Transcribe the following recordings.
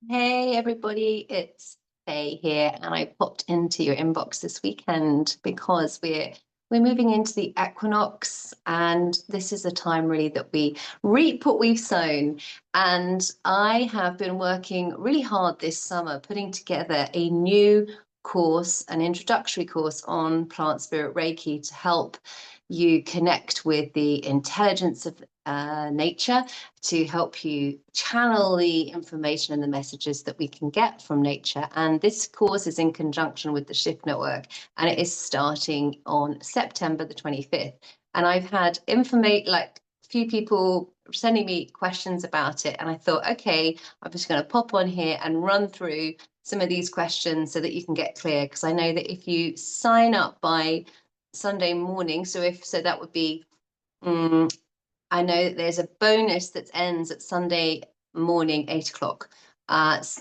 Hey everybody, it's Faye here, and I popped into your inbox this weekend because we're moving into the equinox, and this is a time really that we reap what we've sown. And I have been working really hard this summer putting together a new course, an introductory course on Plant Spirit Reiki to help you connect with the intelligence of nature, to help you channel the information and the messages that we can get from nature. And this course is in conjunction with the Shift Network, and it is starting on September the 25th. And I've had a few people sending me questions about it, and I thought, okay, I'm just going to pop on here and run through some of these questions so that you can get clear, because I know that if you sign up by Sunday morning, so that would be I know that there's a bonus that ends at Sunday morning, 8 o'clock. If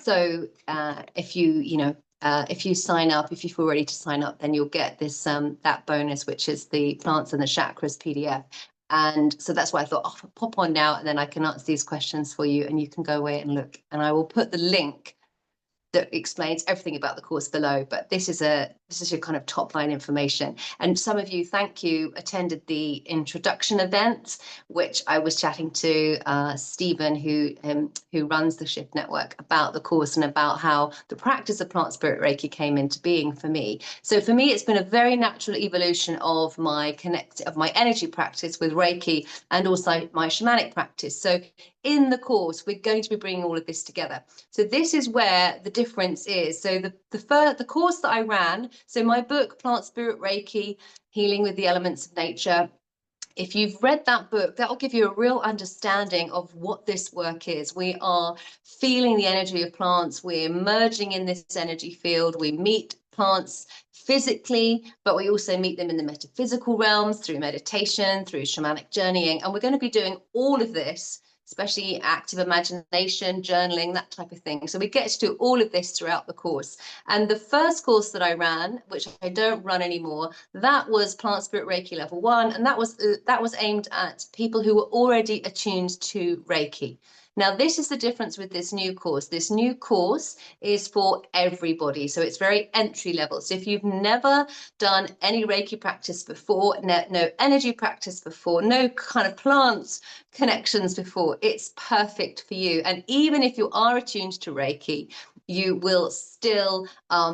you sign up, if you feel ready to sign up, then you'll get this that bonus, which is the Plants and the Chakras PDF. And so that's why I thought, I'll pop on now, and then I can answer these questions for you, and you can go away and look. And I will put the link that explains everything about the course below, but this is your kind of top line information. And some of you, thank you, attended the introduction event, which I was chatting to Stephen, who runs the Shift Network, about the course and about how the practice of Plant Spirit Reiki came into being for me. So for me, it's been a very natural evolution of my energy practice with Reiki and also my shamanic practice. So in the course, we're going to be bringing all of this together. So this is where the difference is. So the course that I ran, so my book, Plant Spirit Reiki, Healing with the Elements of Nature, if you've read that book, that will give you a real understanding of what this work is. We are feeling the energy of plants. We're merging in this energy field. We meet plants physically, but we also meet them in the metaphysical realms through meditation, through shamanic journeying. And we're going to be doing all of this, especially active imagination, journaling, that type of thing. So we get to do all of this throughout the course. And the first course that I ran, which I don't run anymore, that was Plant Spirit Reiki Level 1, and that was aimed at people who were already attuned to Reiki. Now, this is the difference with this new course. This new course is for everybody, so it's very entry level. So if you've never done any Reiki practice before, no energy practice before, no kind of plants connections before, it's perfect for you. And even if you are attuned to Reiki, you will still,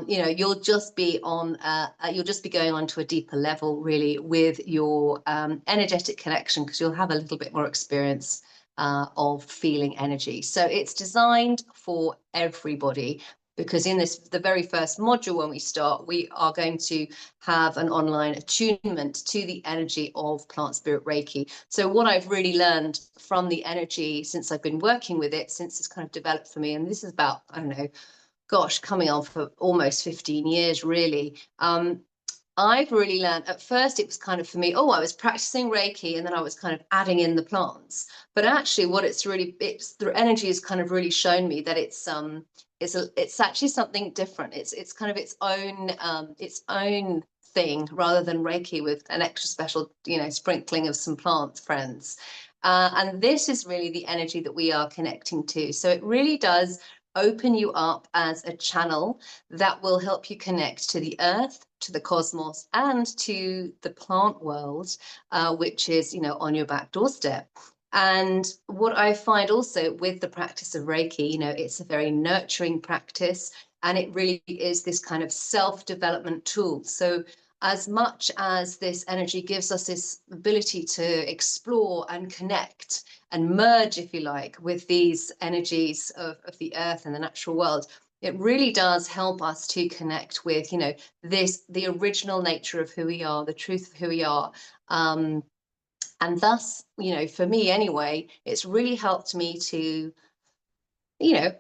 you'll just be going on to a deeper level, really, with your energetic connection, because you'll have a little bit more experience of feeling energy. So it's designed for everybody, because in the very first module, when we start, we are going to have an online attunement to the energy of Plant Spirit Reiki. So what I've really learned from the energy since I've been working with it, since it's kind of developed for me, and this is about, I don't know, gosh, coming on for almost 15 years, really. I've really learned, at first it was kind of for me, I was practicing Reiki, and then I was kind of adding in the plants. But actually what the energy has kind of really shown me that it's actually something different. It's kind of its own thing, rather than Reiki with an extra special, sprinkling of some plant friends. And this is really the energy that we are connecting to. So it really does open you up as a channel that will help you connect to the earth, to the cosmos, and to the plant world, which is, on your back doorstep. And what I find also with the practice of Reiki, it's a very nurturing practice, and it really is this kind of self-development tool. So as much as this energy gives us this ability to explore and connect and merge, if you like, with these energies of the earth and the natural world, it really does help us to connect with, the original nature of who we are, the truth of who we are. And thus, for me anyway, it's really helped me to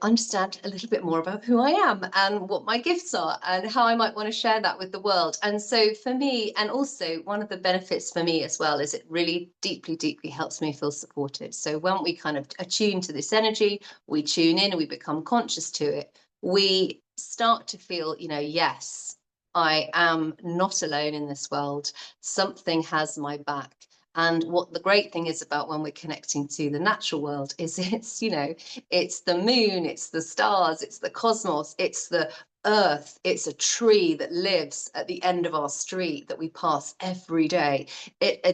understand a little bit more about who I am and what my gifts are and how I might want to share that with the world. And so for me, and also one of the benefits for me as well, is it really deeply, deeply helps me feel supported. So when we kind of attune to this energy, we tune in and we become conscious to it, we start to feel, yes, I am not alone in this world. Something has my back. And what the great thing is about when we're connecting to the natural world is it's, you know, it's the moon, it's the stars, it's the cosmos, it's the earth, it's a tree that lives at the end of our street that we pass every day.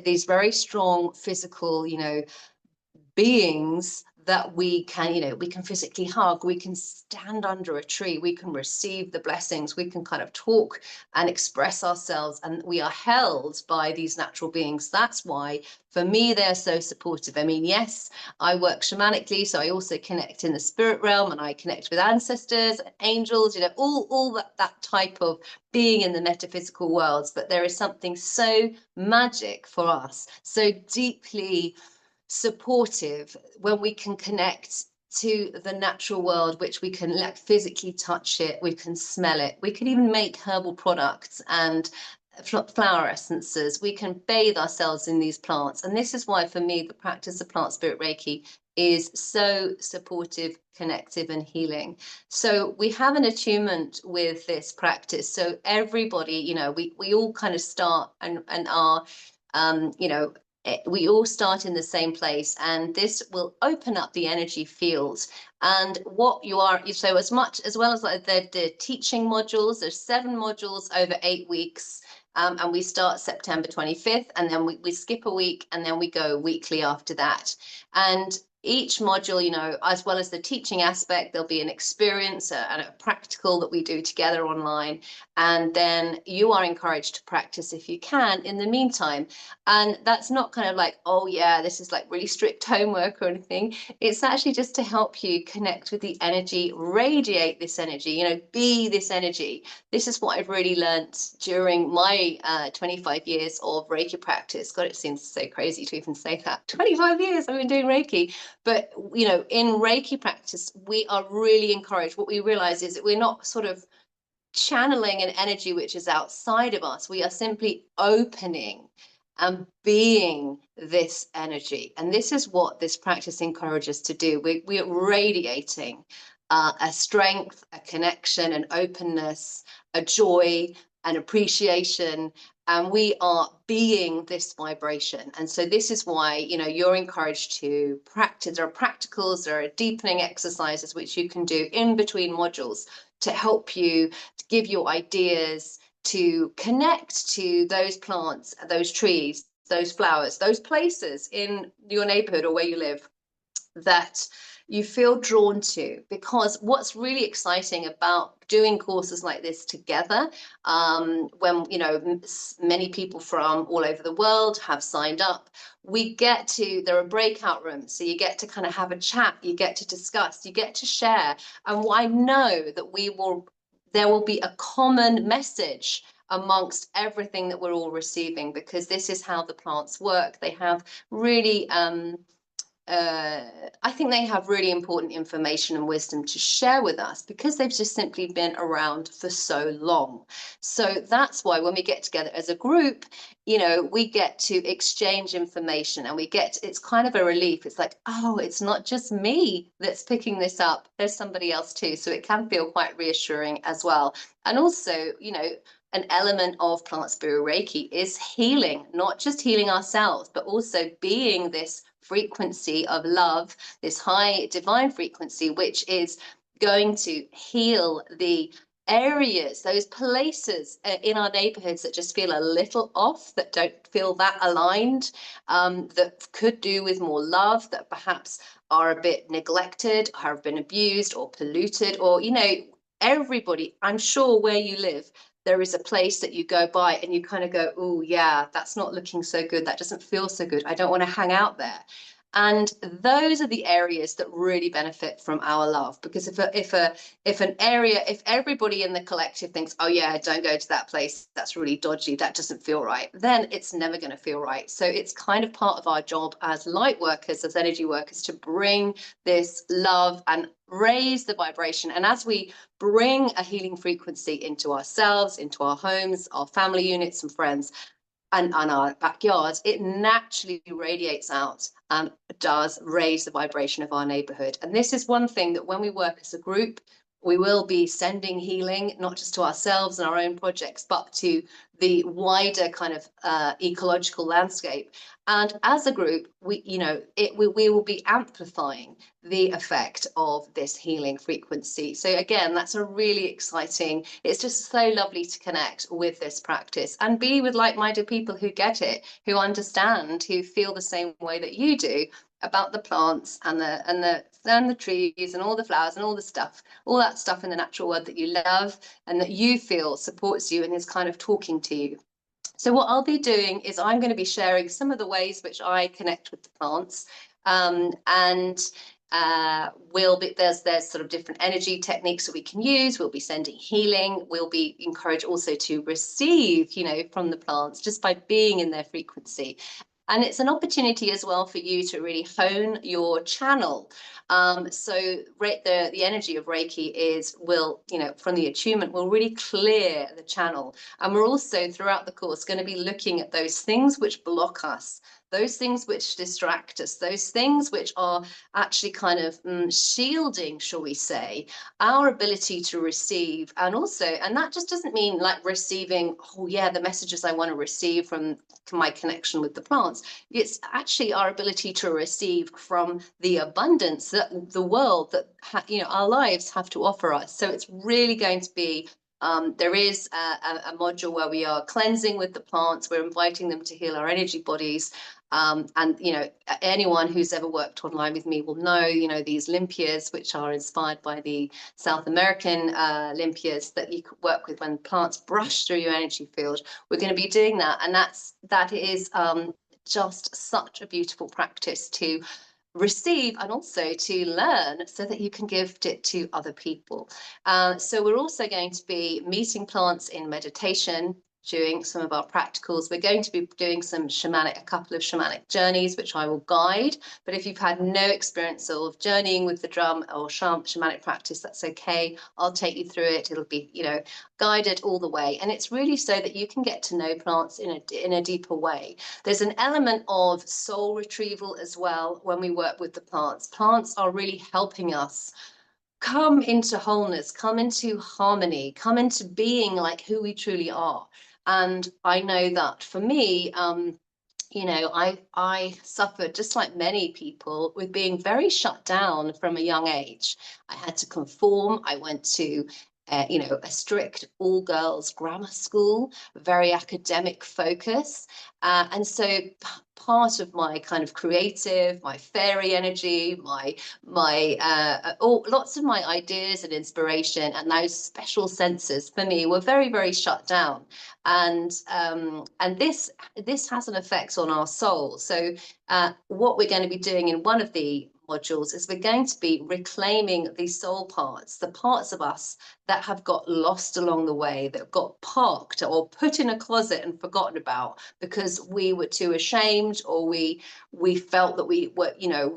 These very strong physical, you know, beings that we can, you know, we can physically hug, we can stand under a tree, we can receive the blessings, we can kind of talk and express ourselves, and we are held by these natural beings. That's why, for me, they're so supportive. I mean, yes, I work shamanically, so I also connect in the spirit realm, and I connect with ancestors, angels, you know, all that type of being in the metaphysical worlds. But there is something so magic for us, so deeply supportive when we can connect to the natural world, which we can like physically touch it, we can smell it, we can even make herbal products and flower essences, we can bathe ourselves in these plants. And this is why, for me, the practice of Plant Spirit Reiki is so supportive, connective, and healing. So we have an attunement with this practice. So everybody, you know, we all kind of start and are you know, we all start in the same place, and this will open up the energy field. And what you are, so as well as like the teaching modules, there's 7 modules over 8 weeks. And we start September 25th, and then we skip a week, and then we go weekly after that. And each module, you know, as well as the teaching aspect, there'll be an experience and a practical that we do together online. And then you are encouraged to practice if you can in the meantime. And that's not kind of like, oh yeah, this is like really strict homework or anything. It's actually just to help you connect with the energy, radiate this energy, you know, be this energy. This is what I've really learned during my 25 years of Reiki practice. God, it seems so crazy to even say that. 25 years I've been doing Reiki. But, you know, in Reiki practice, we are really encouraged. What we realize is that we're not sort of channeling an energy which is outside of us. We are simply opening and being this energy. And this is what this practice encourages us to do. We are radiating a strength, a connection, an openness, a joy, an appreciation, and we are being this vibration. And so this is why, you know, you're encouraged to practice. There are practicals, there are deepening exercises which you can do in between modules to help you, to give you ideas, to connect to those plants, those trees, those flowers, those places in your neighborhood or where you live that you feel drawn to. Because what's really exciting about doing courses like this together, when, you know, many people from all over the world have signed up, there are breakout rooms, so you get to kind of have a chat, you get to discuss, you get to share. And I know that there will be a common message amongst everything that we're all receiving, because this is how the plants work. They have really I think they have really important information and wisdom to share with us, because they've just simply been around for so long. So that's why when we get together as a group, you know, we get to exchange information, and it's kind of a relief. It's like, oh, it's not just me that's picking this up. There's somebody else too. So it can feel quite reassuring as well. And also, you know, an element of Plant Spirit Reiki is healing, not just healing ourselves, but also being this frequency of love, this high divine frequency, which is going to heal the areas, those places in our neighborhoods that just feel a little off, that don't feel that aligned, that could do with more love, that perhaps are a bit neglected, have been abused or polluted, or, you know, everybody, I'm sure where you live, there is a place that you go by and you kind of go, oh yeah, that's not looking so good. That doesn't feel so good. I don't want to hang out there. And those are the areas that really benefit from our love. Because if everybody in the collective thinks, oh yeah, don't go to that place, that's really dodgy, that doesn't feel right, then it's never going to feel right. So it's kind of part of our job as light workers, as energy workers, to bring this love and raise the vibration. And as we bring a healing frequency into ourselves, into our homes, our family units and friends, and our backyards, it naturally radiates out and does raise the vibration of our neighborhood. And this is one thing that when we work as a group, We will be sending healing, not just to ourselves and our own projects, but to the wider kind of ecological landscape. And as a group, we will be amplifying the effect of this healing frequency. So again, that's a really exciting, it's just so lovely to connect with this practice and be with like-minded people who get it, who understand, who feel the same way that you do about the plants and the trees and all the flowers and all the stuff, all that stuff in the natural world that you love and that you feel supports you and is kind of talking to you. So what I'll be doing is I'm going to be sharing some of the ways which I connect with the plants, and there's sort of different energy techniques that we can use. We'll be sending healing. We'll be encouraged also to receive, from the plants just by being in their frequency. And it's an opportunity as well for you to really hone your channel. So the energy of Reiki from the attunement will really clear the channel. And we're also throughout the course going to be looking at those things which block us, those things which distract us, those things which are actually kind of shielding, shall we say, our ability to receive. And that just doesn't mean like receiving, the messages I want to receive from my connection with the plants. It's actually our ability to receive from the abundance that the world, that our lives have to offer us. So it's really going to be there is a module where we are cleansing with the plants. We're inviting them to heal our energy bodies. And anyone who's ever worked online with me will know, these limpias, which are inspired by the South American limpias that you could work with when plants brush through your energy field. We're going to be doing that, and that is just such a beautiful practice to receive and also to learn so that you can gift it to other people. So we're also going to be meeting plants in meditation, doing some of our practicals. We're going to be doing a couple of shamanic journeys, which I will guide. But if you've had no experience of journeying with the drum or shamanic practice, that's okay. I'll take you through it. It'll be, guided all the way. And it's really so that you can get to know plants in a deeper way. There's an element of soul retrieval as well when we work with the plants. Plants are really helping us come into wholeness, come into harmony, come into being like who we truly are. And I know that for me, I suffered, just like many people, with being very shut down from a young age. I had to conform. I went to a strict all-girls grammar school, very academic focus. And so part of my kind of creative, my fairy energy, lots of my ideas and inspiration and those special senses for me were very, very shut down. And this has an effect on our soul. So what we're going to be doing in one of the modules is we're going to be reclaiming the soul parts, the parts of us that have got lost along the way, that got parked or put in a closet and forgotten about because we were too ashamed, or we felt that we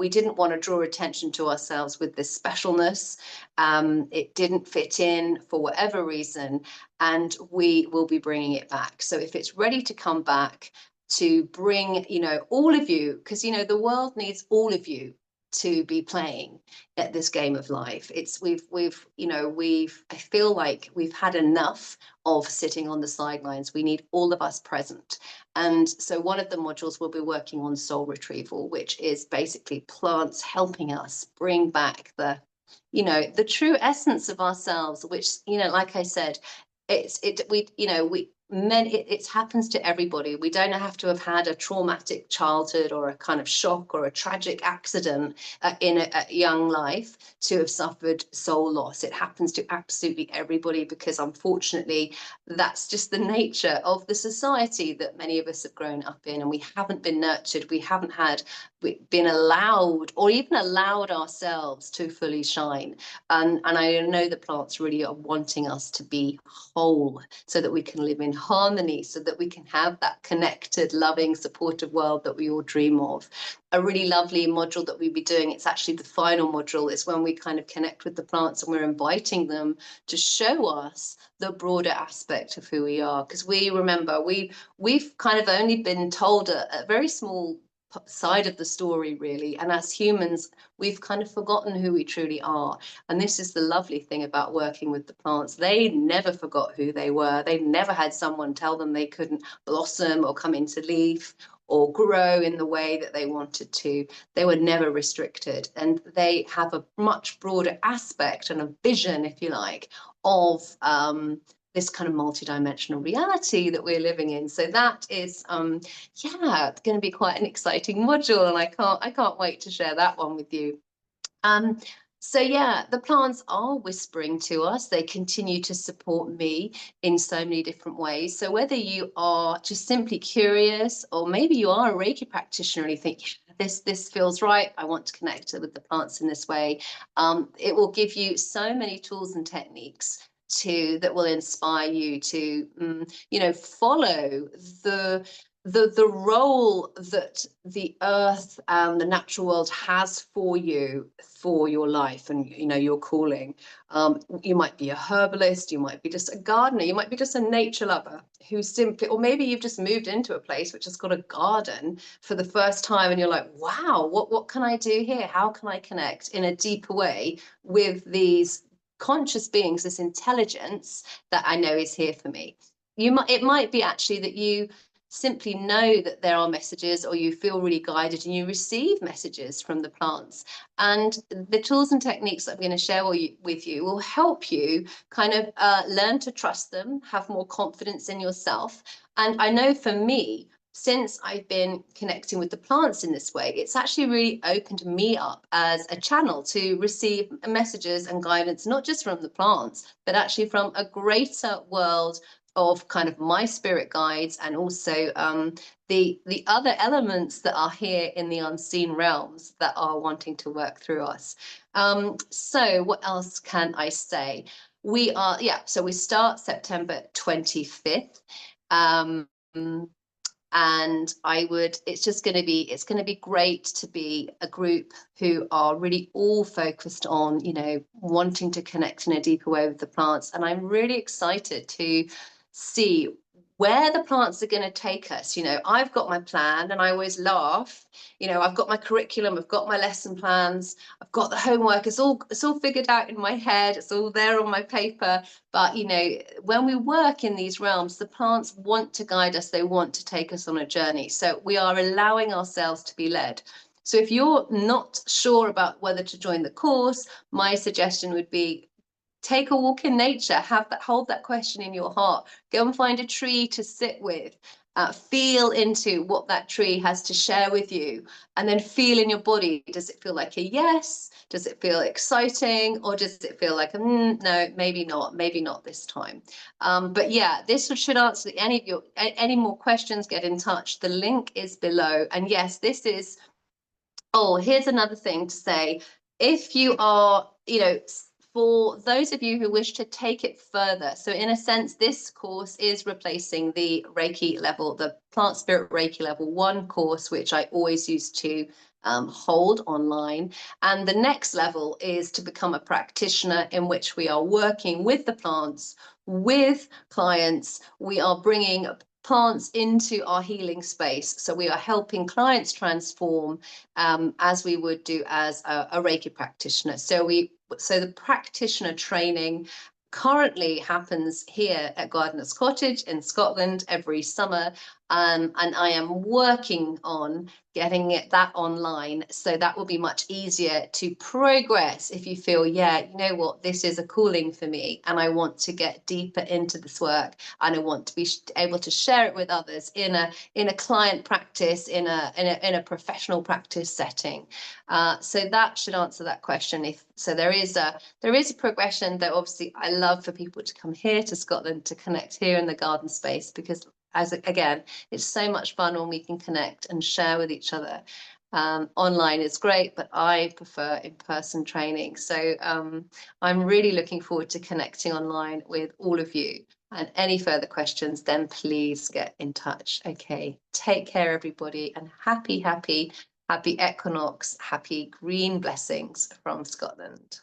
didn't want to draw attention to ourselves with this specialness. It didn't fit in for whatever reason, and we will be bringing it back. So if it's ready to come back, to bring all of you, because the world needs all of you to be playing at this game of life. I feel like we've had enough of sitting on the sidelines. We need all of us present. And so one of the modules will be working on soul retrieval, which is basically plants helping us bring back the true essence of ourselves, which, like I said, it happens to everybody. We don't have to have had a traumatic childhood or a kind of shock or a tragic accident in a young life to have suffered soul loss. It happens to absolutely everybody, because unfortunately that's just the nature of the society that many of us have grown up in, and we haven't been nurtured. We haven't been allowed, or even allowed ourselves to fully shine. And I know the plants really are wanting us to be whole so that we can live in harmony, so that we can have that connected, loving, supportive world that we all dream of. A really lovely module that we'll be doing, it's actually the final module, is when we kind of connect with the plants and we're inviting them to show us the broader aspect of who we are. Because we've kind of only been told a very small side of the story, really. And as humans, we've kind of forgotten who we truly are. And this is the lovely thing about working with the plants. They never forgot who they were. They never had someone tell them they couldn't blossom or come into leaf or grow in the way that they wanted to. They were never restricted, and they have a much broader aspect and a vision, if you like, of this kind of multidimensional reality that we're living in. So that is, yeah, it's going to be quite an exciting module, and I can't wait to share that one with you. So yeah, the plants are whispering to us. They continue to support me in so many different ways. So whether you are just simply curious, or maybe you are a Reiki practitioner and you think, this feels right, I want to connect with the plants in this way, it will give you so many tools and techniques that will inspire you to, you know, follow the role that the earth and the natural world has for you, for your life, and, you know, your calling. You might be a herbalist, you might be just a gardener, you might be just a nature lover who simply, or maybe you've just moved into a place which has got a garden for the first time, and you're like, wow, what can I do here? How can I connect in a deeper way with these conscious beings, this intelligence that I know is here for me? It might be actually that you simply know that there are messages, or you feel really guided and you receive messages from the plants. And the tools and techniques that I'm going to share with you will help you kind of learn to trust them, have more confidence in yourself. And I know for me, since I've been connecting with the plants in this way, it's actually really opened me up as a channel to receive messages and guidance, not just from the plants, but actually from a greater world of kind of my spirit guides, and also the other elements that are here in the unseen realms that are wanting to work through us. So what else can I say? We are, yeah, so we start September 25th. And it's going to be great to be a group who are really all focused on, you know, wanting to connect in a deeper way with the plants. And I'm really excited to see where the plants are going to take us. You know, I've got my plan, and I always laugh. You know, I've got my curriculum, I've got my lesson plans, I've got the homework. It's all figured out in my head. It's all there on my paper. But, you know, when we work in these realms, the plants want to guide us. They want to take us on a journey. So we are allowing ourselves to be led. So if you're not sure about whether to join the course, my suggestion would be, take a walk in nature, hold that question in your heart, go and find a tree to sit with, feel into what that tree has to share with you, and then feel in your body, does it feel like a yes? Does it feel exciting? Or does it feel like, no, maybe not this time? But yeah, this should answer any more questions. Get in touch. The link is below. And yes, this is, here's another thing to say. If you are, you know, for those of you who wish to take it further, so in a sense, this course is replacing the Reiki level, the Plant Spirit Reiki level 1 course, which I always used to hold online. And the next level is to become a practitioner, in which we are working with the plants, with clients. We are bringing plants into our healing space. So we are helping clients transform as we would do as a Reiki practitioner. So the practitioner training currently happens here at Gardener's Cottage in Scotland every summer. And I am working on getting that online, so that will be much easier to progress if you feel, yeah, you know what, this is a calling for me, and I want to get deeper into this work, and I want to be able to share it with others in a client practice, in a professional practice setting. So that should answer that question. So there is a progression that obviously I love for people to come here to Scotland, to connect here in the garden space, because again, it's so much fun when we can connect and share with each other. Online is great, but I prefer in-person training. So I'm really looking forward to connecting online with all of you. And any further questions, then please get in touch. Okay, take care, everybody, and happy equinox, happy green blessings from Scotland.